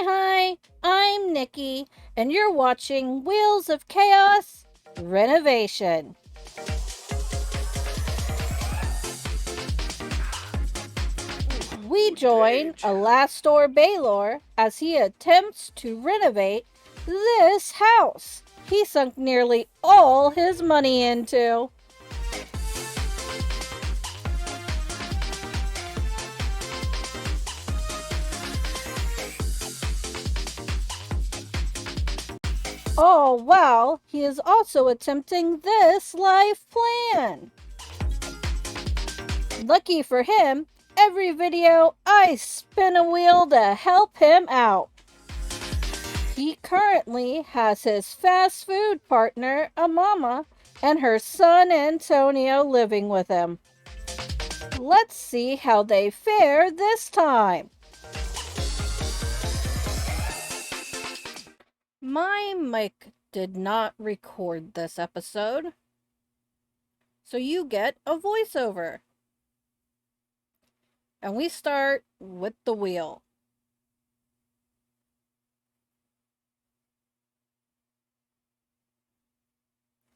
Hi, I'm Nikki, and you're watching Wheels of Chaos Renovation. We join Alastor Baylor as he attempts to renovate this house he sunk nearly all his money into. Oh, wow, he is also attempting this life plan. Lucky for him, every video I spin a wheel to help him out. He currently has his fast food partner, Amama, and her son Antonio living with him. Let's see how they fare this time. My mic did not record this episode, so you get a voiceover. And we start with the wheel.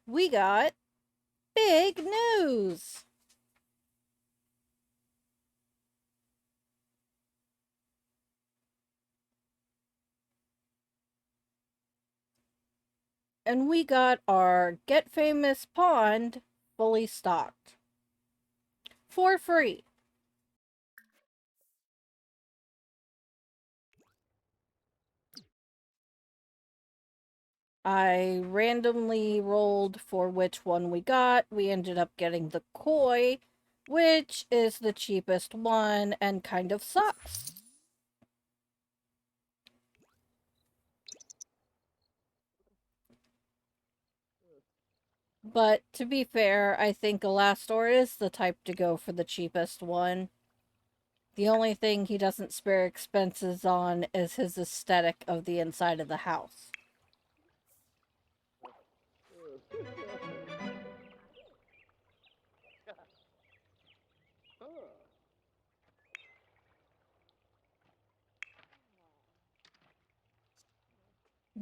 We got big news. And we got our Get Famous pond fully stocked. For free. I randomly rolled for which one we got. We ended up getting the koi, which is the cheapest one and kind of sucks. But to be fair, I think Alastor is the type to go for the cheapest one. The only thing he doesn't spare expenses on is his aesthetic of the inside of the house.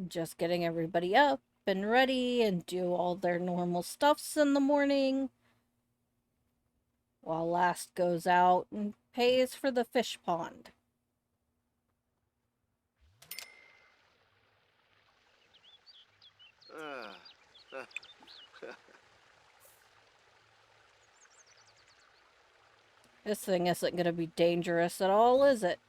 Just getting everybody up and ready and do all their normal stuffs in the morning, while Last goes out and pays for the fish pond. This thing isn't going to be dangerous at all, is it?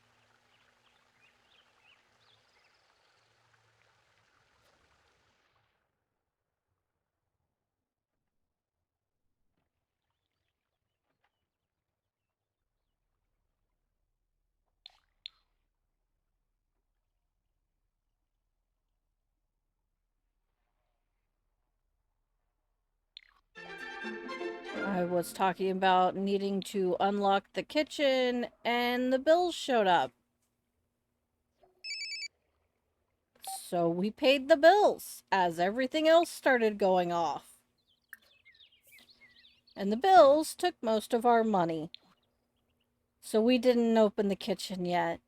I was talking about needing to unlock the kitchen, and the bills showed up. So we paid the bills as everything else started going off. And the bills took most of our money. So we didn't open the kitchen yet.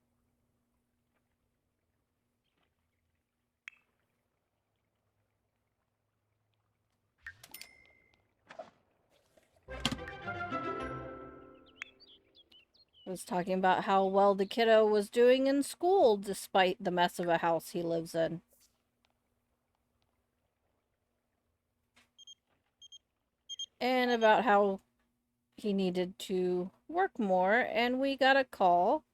I was talking about how well the kiddo was doing in school despite the mess of a house he lives in. And about how he needed to work more, and we got a call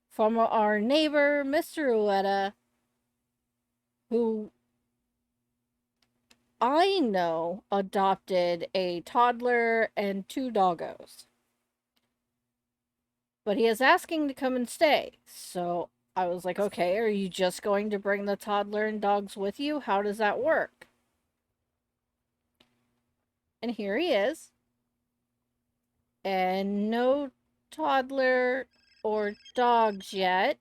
from our neighbor, Mr. Ueda, who I know adopted a toddler and two doggos. But he is asking to come and stay. So I was like, okay, are you just going to bring the toddler and dogs with you? How does that work? And here he is. And no toddler or dogs yet.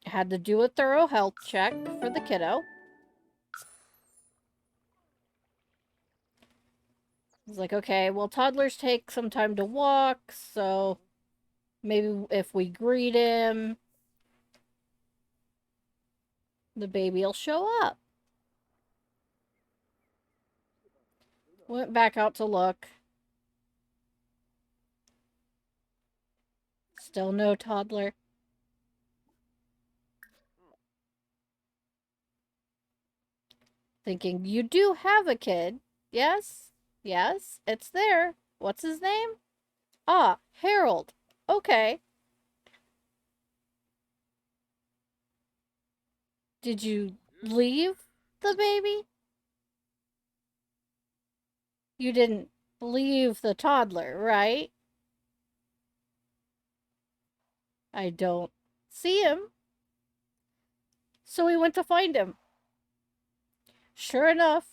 Had to do a thorough health check for the kiddo. It's like, okay, well, toddlers take some time to walk, so maybe if we greet him, the baby will show up. Went back out to look. Still no toddler. Thinking, you do have a kid. Yes? Yes, it's there. What's his name? Ah, Harold. Okay. Did you leave the baby? You didn't leave the toddler, right? I don't see him. So we went to find him. Sure enough,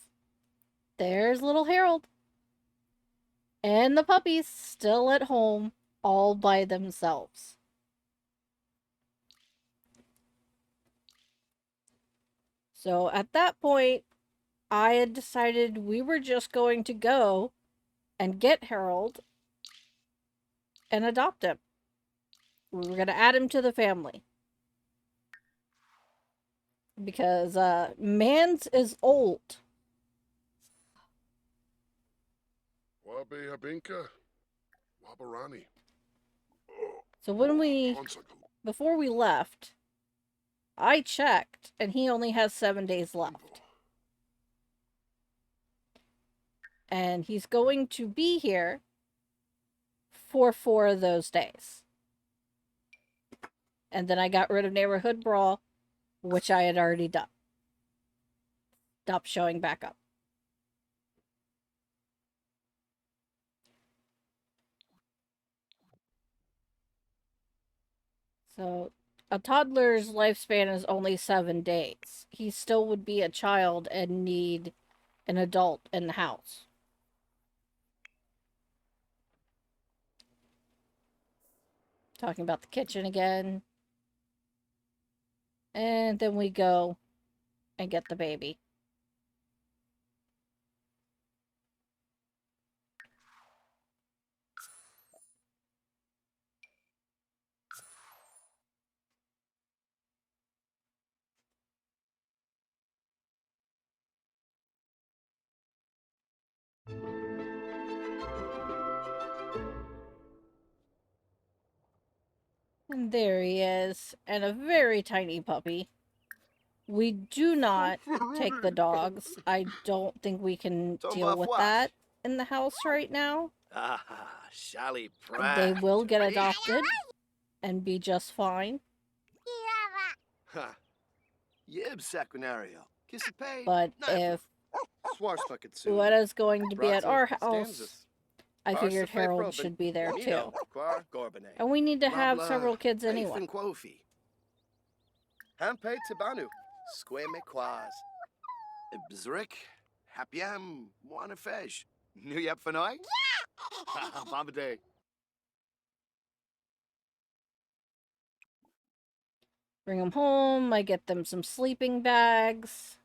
there's little Harold. And the puppies still at home, all by themselves. So at that point, I had decided we were just going to go and get Harold and adopt him. We were going to add him to the family. Because Mans is old. Wabe Habinka, Wabarani. So before we left, I checked and he only has 7 days left. And he's going to be here for 4 of those days. And then I got rid of Neighborhood Brawl, which I had already done. Stopped showing back up. So a toddler's lifespan is only 7 days. He still would be a child and need an adult in the house. Talking about the kitchen again. And then we go and get the baby. And there he is. And a very tiny puppy. We do not take the dogs. I don't think we can deal with that in the house right now. Ah, Shally They Pratt. will get adopted and be just fine. Yib Sequinario. But if Ueda's going to be at our house, I figured Harold should be there too. And we need to have several kids anyway. Hampe Tabanu. Squame Quaz. Bzrik. Hapiam. Wanafej. New Yep Fanoi? Bamba Day. Bring them home. I get them some sleeping bags.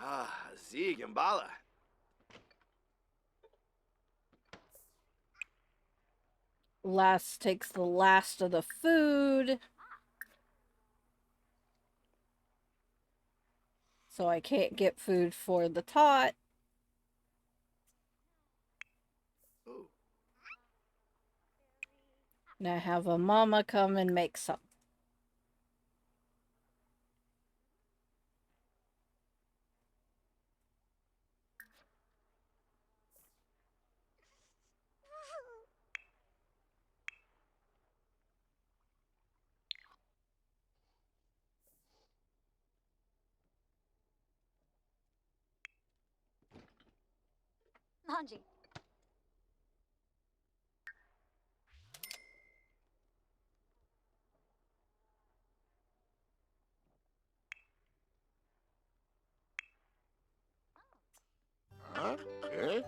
Ah, Zig and Bala. Last takes the last of the food. So I can't get food for the tot. And I have a mama come and make some. Manji. Eh?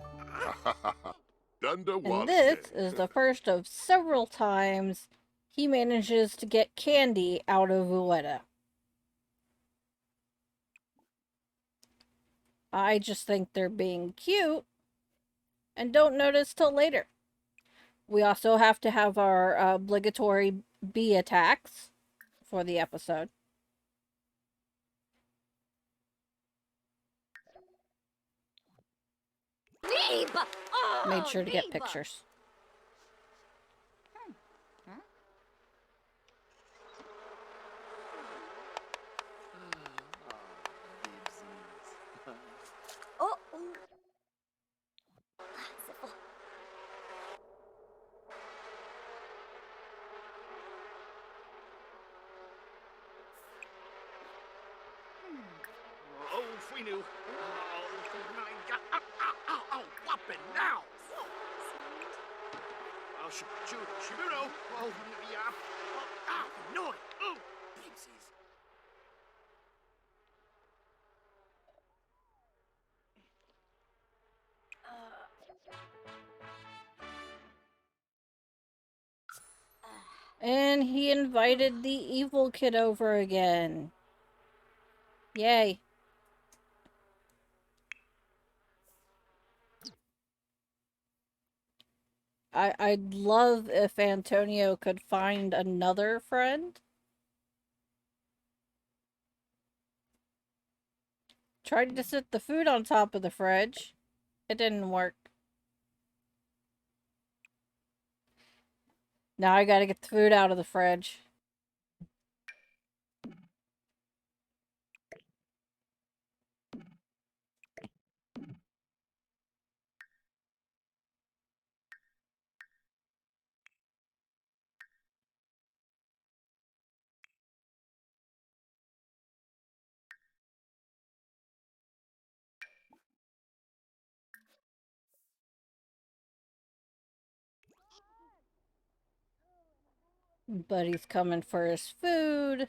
Dunda And Wallet. this is the first of several times he manages to get candy out of Ueda. I just think they're being cute and don't notice till later. We also have to have our obligatory bee attacks for the episode. Biba! Oh, Made sure to get Biba! pictures. Oh, oh. Zipfel. Oh, if we knew. Oh, my God. Ow, ow, ow, ow. Whopping now. Oh, Shibuno. Oh, yeah. Oh, ow, no. Oh, Pixies. And he invited the evil kid over again. Yay. I'd love if Antonio could find another friend. Tried to sit the food on top of the fridge. It didn't work. Now I gotta get the food out of the fridge. But he's coming for his food.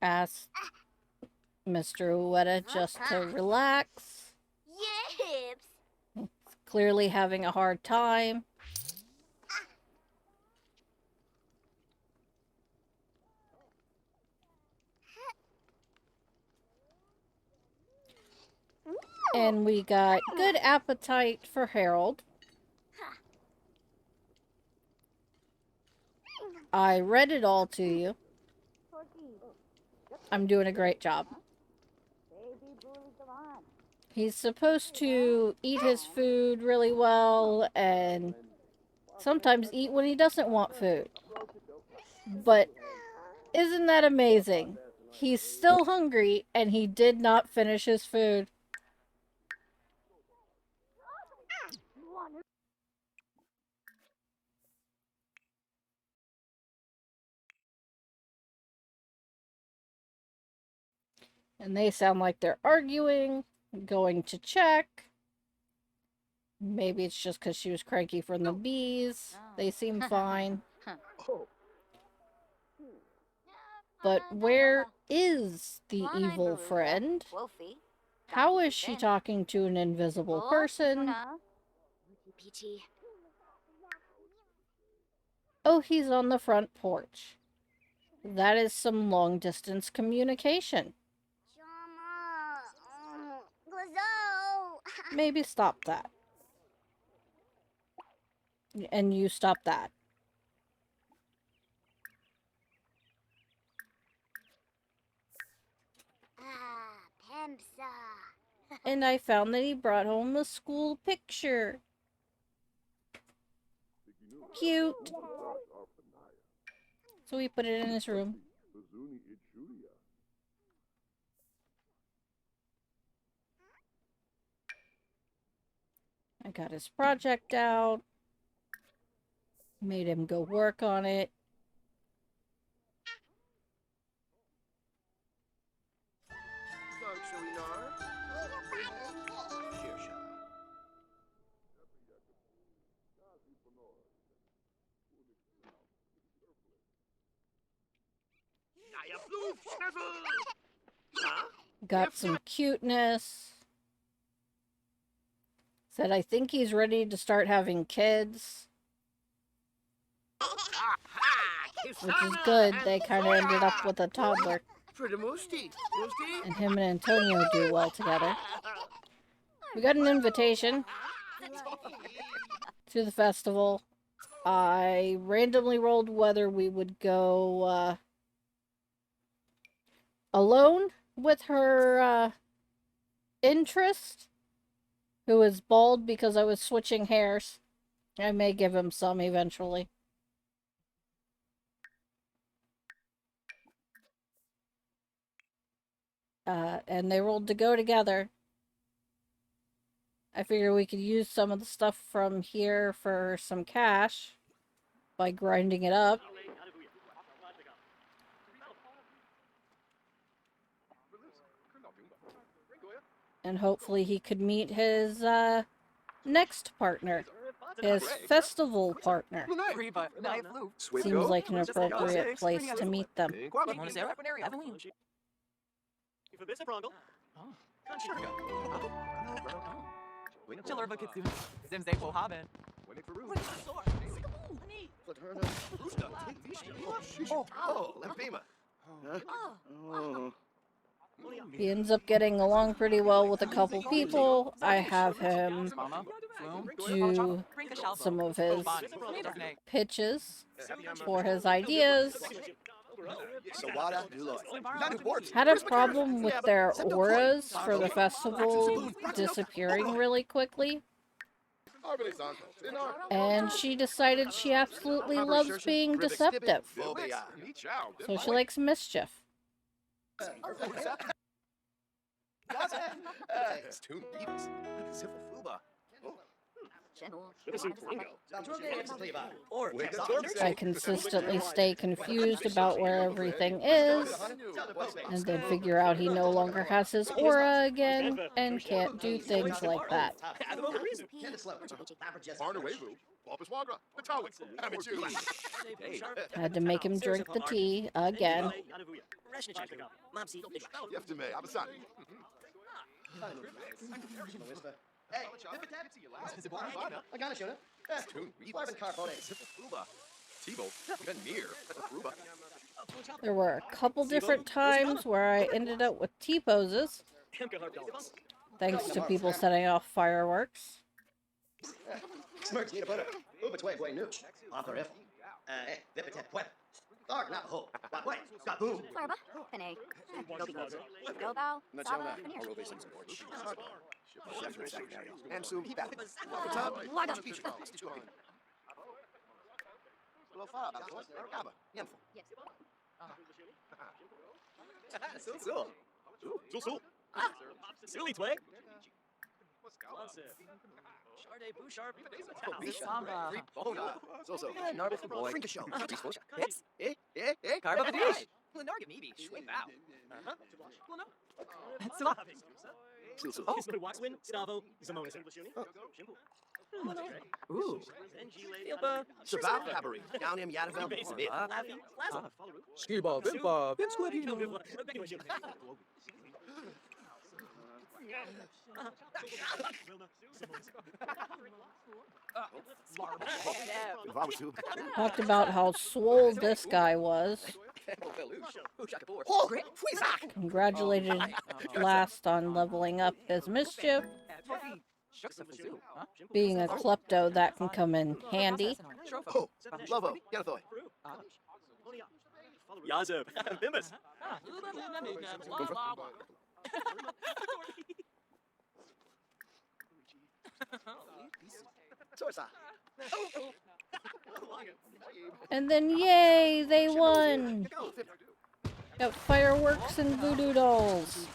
Asked Mr. Ueda just to relax. Yips! Clearly having a hard time. And we got good appetite for Harold. I read it all to you. I'm doing a great job. He's supposed to eat his food really well and sometimes eat when he doesn't want food. But isn't that amazing? He's still hungry and he did not finish his food. And they sound like they're arguing, going to check. Maybe it's just because she was cranky from the bees. They seem fine. But where is the evil friend? How is she talking to an invisible person? Oh, he's on the front porch. That is some long-distance communication. Maybe stop that. And you stop that. And I found that he brought home a school picture. Cute. So we put it in his room. I got his project out. Made him go work on it. Floof, snaffle! Huh? Got some cuteness. Said I think he's ready to start having kids. Which is good. They kind of ended up with a toddler. Pretty musty. Musty? And him and Antonio do well together. We got an invitation to the festival. I randomly rolled whether we would go alone with her interest, who is bald because I was switching hairs. I may give him some eventually. And they rolled to go together. I figure we could use some of the stuff from here for some cash by grinding it up. And hopefully he could meet his next partner. His festival partner. Seems like an appropriate place to meet them. He ends up getting along pretty well with a couple people. I have him do some of his pitches for his ideas. Had a problem with their auras for the festival disappearing really quickly. And she decided she absolutely loves being deceptive. So she likes mischief. I consistently stay confused about where everything is, and then figure out he no longer has his aura again, and can't do things like that. Had to make him drink the tea again. There were a couple different times where I ended up with T-poses, thanks to people setting off fireworks. Talked about how swole this guy was. Congratulated last on leveling up his mischief. Being a klepto, that can come in handy. And then, yay, they won! Got fireworks and voodoo dolls.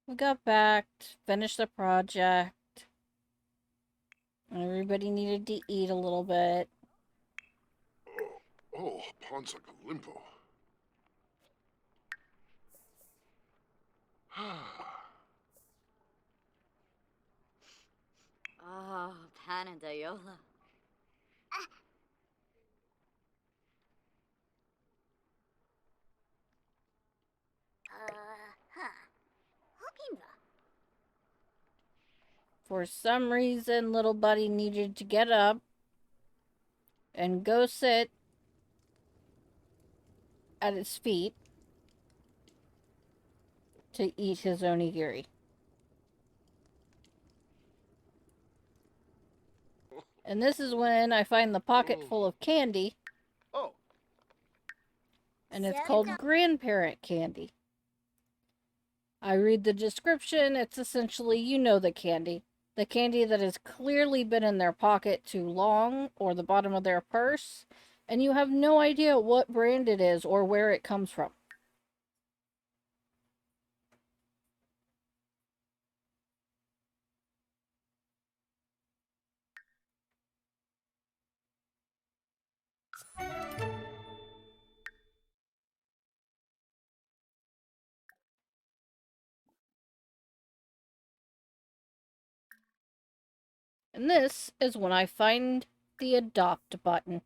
We got back, finished the project. Everybody needed to eat a little bit. Oh, Ponza Galimpo. Oh, Panadayola. Hopimba. For some reason, little buddy needed to get up and go sit at its feet to eat his onigiri. And this is when I find the pocket full of candy, Oh, and it's called grandparent candy. I read the description. It's essentially, you know, the candy. The candy that has clearly been in their pocket too long or the bottom of their purse, and you have no idea what brand it is or where it comes from. And this is when I find the adopt button.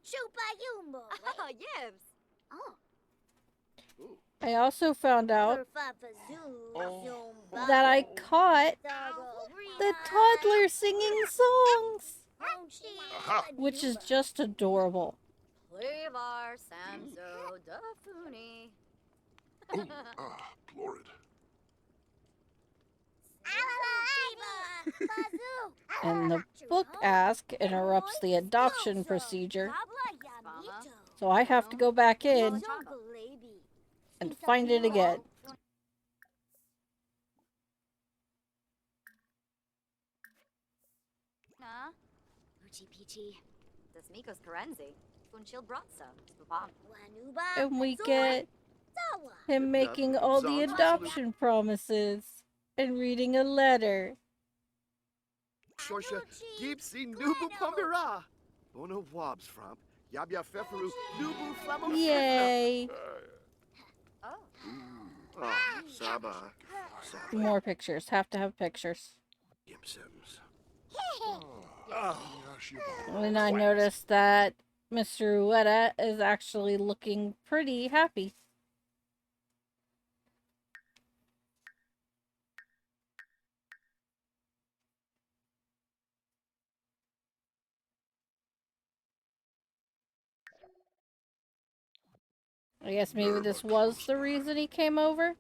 Shupayumbo. Oh, yibs. Oh. I also found out that I caught the toddler singing songs, which is just adorable. Flavar Samso Dafuni. Florid. And the book ask interrupts the adoption procedure, so I have to go back in and find it again. Uchi Pichi. Das Mikos Karenzi. Funchil Bratsa. Spapam. And we get him making all the adoption promises and reading a letter. Shorsha, Gipsy, Nubu Pombira. Bono Wobs from Yabya Feferu, Nubu Flamo. Yay! Oh, Saba. More pictures. Have to have pictures. Gibsons. And I noticed that Mr. Ueda is actually looking pretty happy. I guess maybe this was the reason he came over?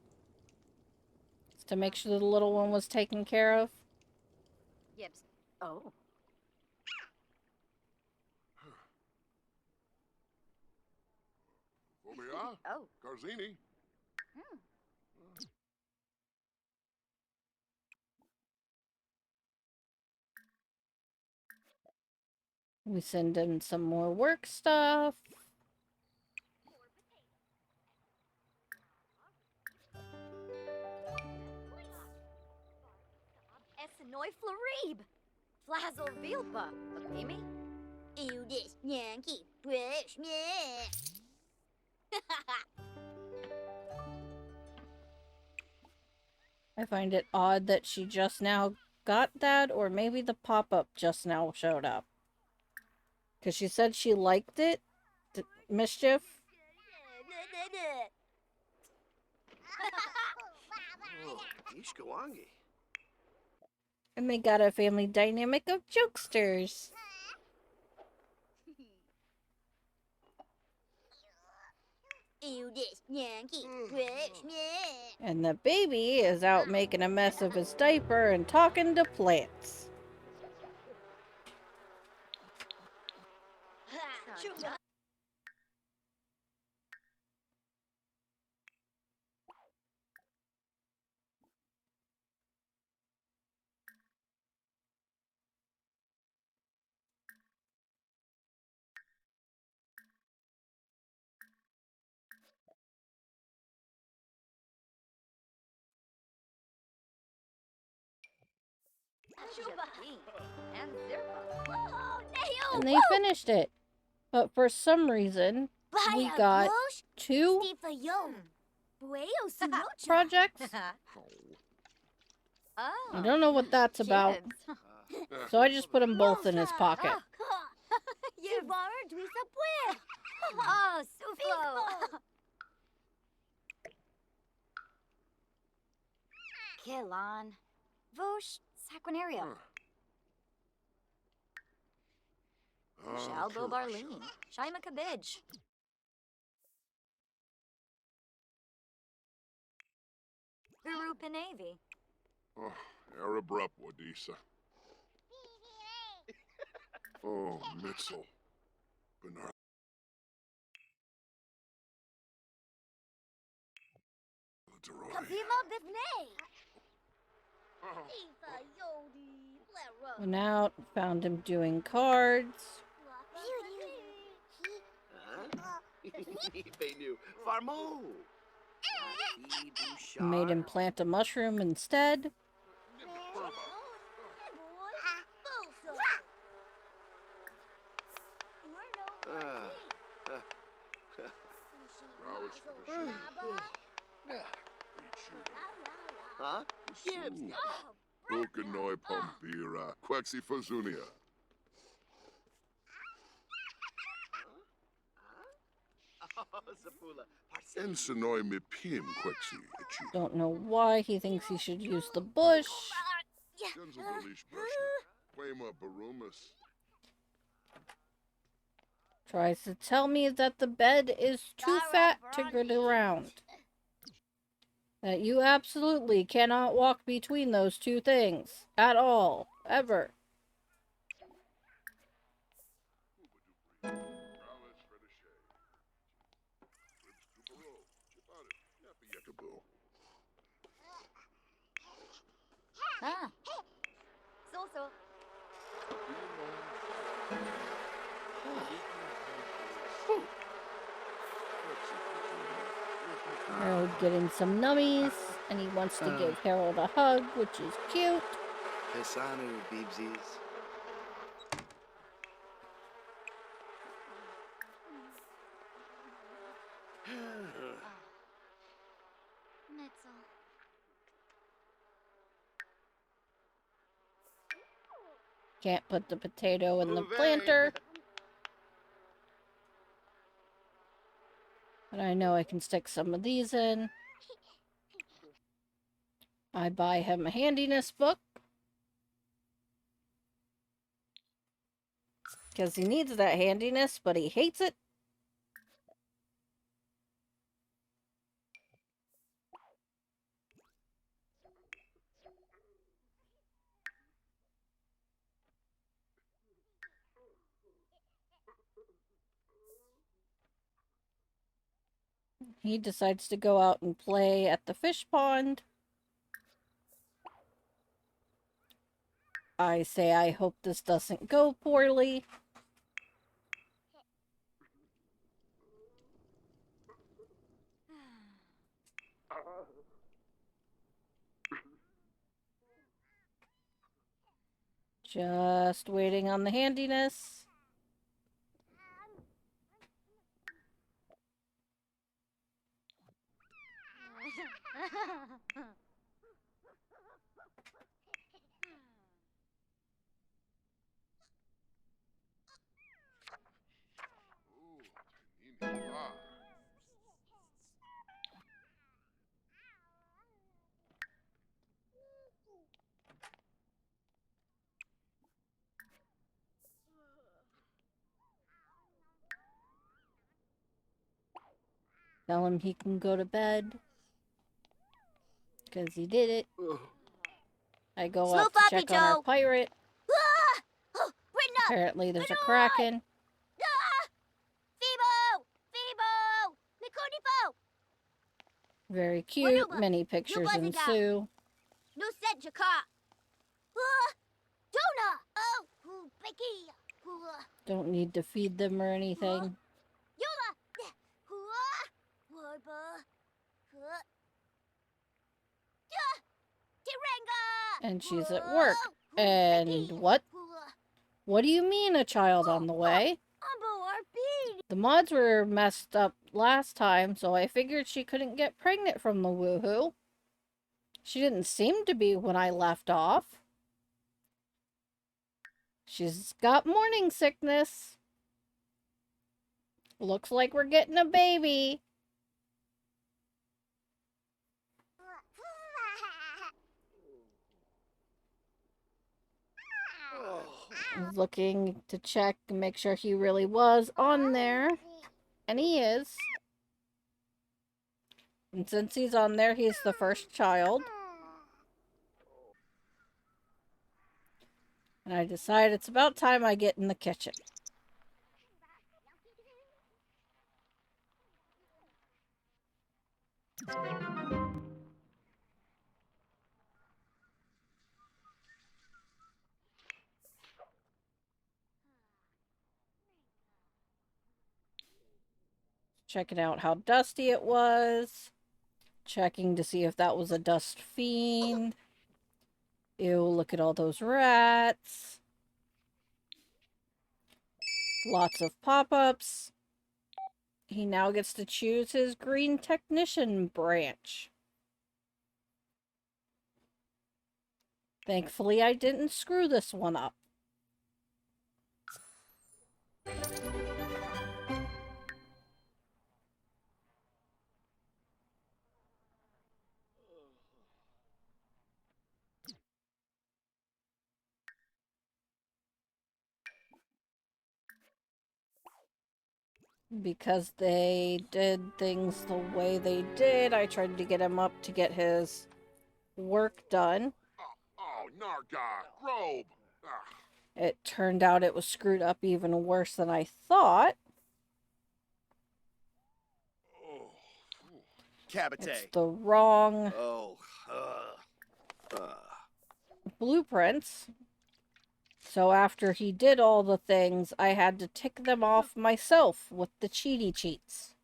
It's to make sure the little one was taken care of. Yibs. Oh. Obia? Oh. Garzini? We send him some more work stuff. Essenoi Florib. Flazzle Vilpa. Amy? Eudis Yankee. Wish me. I find it odd that she just now got that, or maybe the pop-up just now showed up. Because she said she liked it. Mischief. Oh, Ishkawangi. And they got a family dynamic of jokesters. Eudis Yankee. Wish me. And the baby is out making a mess of his diaper and talking to plants. And they finished it. But for some reason, we got 2 projects. I don't know what that's about. So I just put them both in his pocket. Oh, Suflo! Kilon. Vosh, Saquinaria. Shalbo Barleen. Shaima Kabij. Guru Pinavi. Oh, Arab Rup, Wadisa. Oh, Mitzel. Bernard. Kabima Bivne. Went out, found him doing cards. Farmo. Made him plant a mushroom instead. Huh? Gibbs. Bukanoi Pompira. Quexi Fazunia. Ensinoi Mipim Quexi. Don't know why he thinks he should use the bush. Tries to tell me that the bed is too fat to get around. That you absolutely cannot walk between those two things. At all. Ever. Ah. So. Harold getting some nummies, and he wants to give Harold a hug, which is cute. Hisanu, Beebsies. Can't put the potato in the planter. But I know I can stick some of these in. I buy him a handiness book. Because he needs that handiness, but he hates it. He decides to go out and play at the fish pond. I say I hope this doesn't go poorly. Just waiting on the handiness. Tell him he can go to bed. Because he did it. I go out to check on our pirate. Apparently there's a kraken. Very cute. Many pictures ensue. Don't need to feed them or anything. And she's at work. And what? What do you mean a child on the way? The mods were messed up last time, so I figured she couldn't get pregnant from the woohoo. She didn't seem to be when I left off. She's got morning sickness. Looks like we're getting a baby. Looking to check and make sure he really was on there. And he is. And since he's on there, he's the first child. And I decide it's about time I get in the kitchen. Checking out how dusty it was. Checking to see if that was a dust fiend. Ew, look at all those rats. Lots of pop-ups. He now gets to choose his green technician branch. Thankfully, I didn't screw this one up. Because they did things the way they did, I tried to get him up to get his work done. Oh, Narga, robe. It turned out it was screwed up even worse than I thought. It's the wrong blueprints. So after he did all the things, I had to tick them off myself with the cheaty cheats.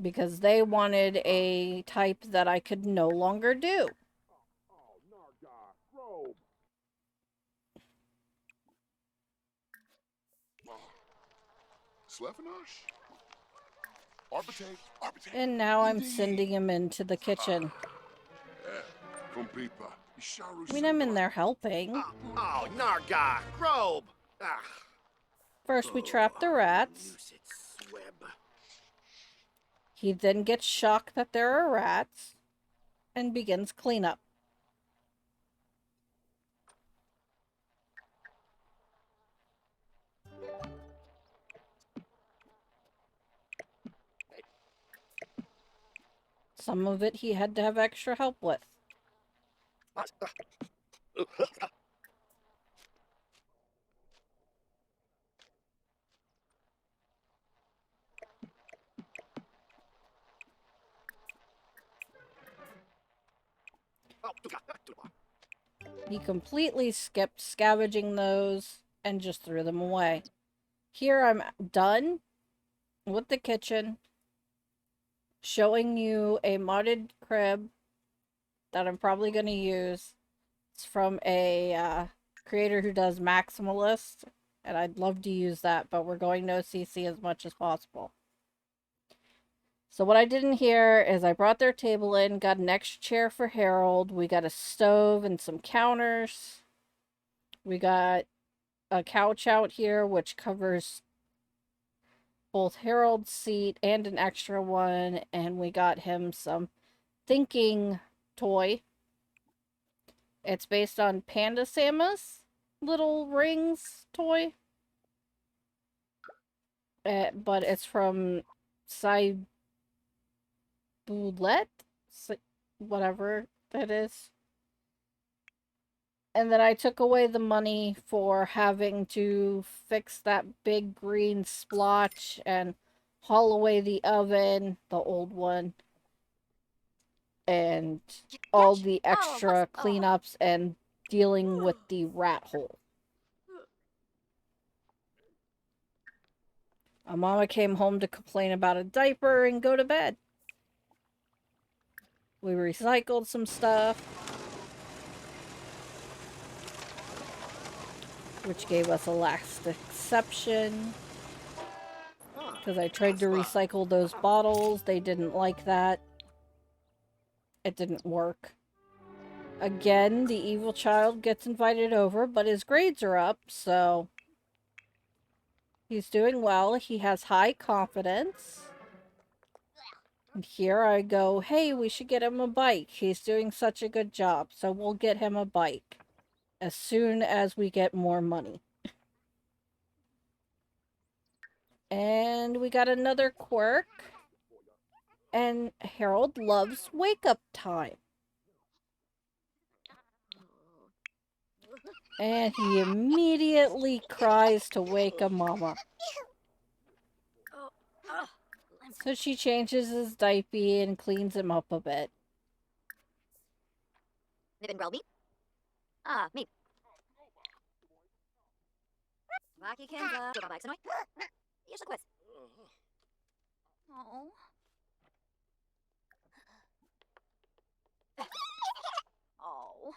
Because they wanted a type that I could no longer do. Oh, Narga, robe. Slefanosh? Arbite. And now I'm sending him into the kitchen. I mean, I'm in there helping. Oh, Narga, Grobe. First, we trap the rats. He then gets shocked that there are rats and begins cleanup. Some of it he had to have extra help with. He completely skipped scavenging those and just threw them away. Here I'm done with the kitchen, showing you a modded crib that I'm probably going to use. It's from a creator who does Maximalist, and I'd love to use that, but we're going no CC as much as possible. So what I did in here is I brought their table in, got an extra chair for Harold, we got a stove and some counters. We got a couch out here, which covers both Harold's seat and an extra one, and we got him some thinking toy. It's based on Panda Samus little rings toy. But it's from Cybulet? Whatever that is. And then I took away the money for having to fix that big green splotch and haul away the oven, the old one, and all the extra cleanups and dealing with the rat hole. Mama came home to complain about a diaper and go to bed. We recycled some stuff. which gave us a last exception. Because I tried to recycle those bottles. They didn't like that. It didn't work. Again, the evil child gets invited over, but his grades are up, so he's doing well. He has high confidence. And here I go, hey, we should get him a bike. He's doing such a good job, so we'll get him a bike as soon as we get more money. And we got another quirk. And Harold loves wake-up time. And he immediately cries to wake a mama. So she changes his diaper and cleans him up a bit. Nibbin Grelby? Ah, me. Waki Kinka. Chupa Bike Sanoy. Here's a quiz. Oh. Oh.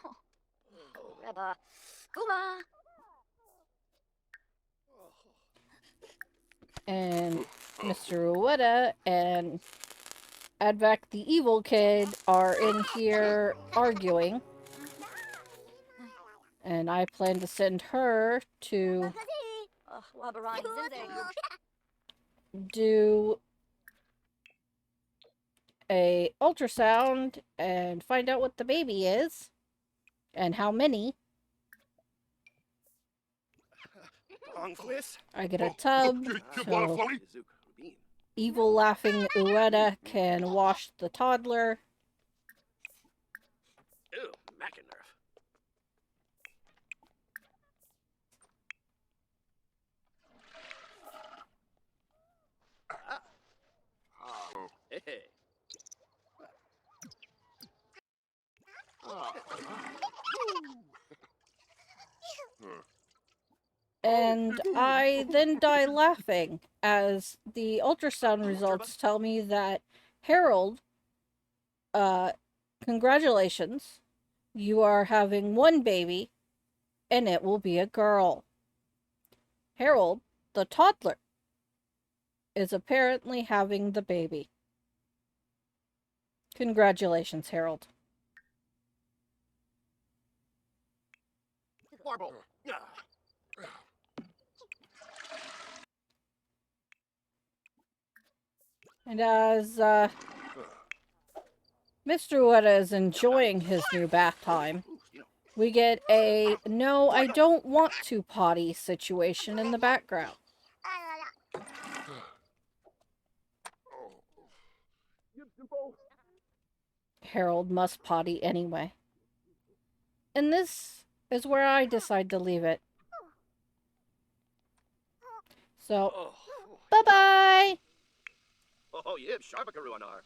Reba. Kuma. And Mr. Ueda and Advak the evil kid are in here arguing. And I plan to send her to do a ultrasound and find out what the baby is and how many. I get a tub so evil laughing Ueda can wash the toddler. Ew, Mackinerf. Hey. And I then die laughing as the ultrasound results tell me that Harold, congratulations, you are having one baby and it will be a girl. Harold, the toddler, is apparently having the baby. Congratulations, Harold. Marble. And as Mr. Ueda is enjoying his new bath time, we get a no, I don't want to potty situation in the background. Harold must potty anyway. And this is where I decide to leave it. So, bye-bye! Oh, yeah, Sharpakaru on our.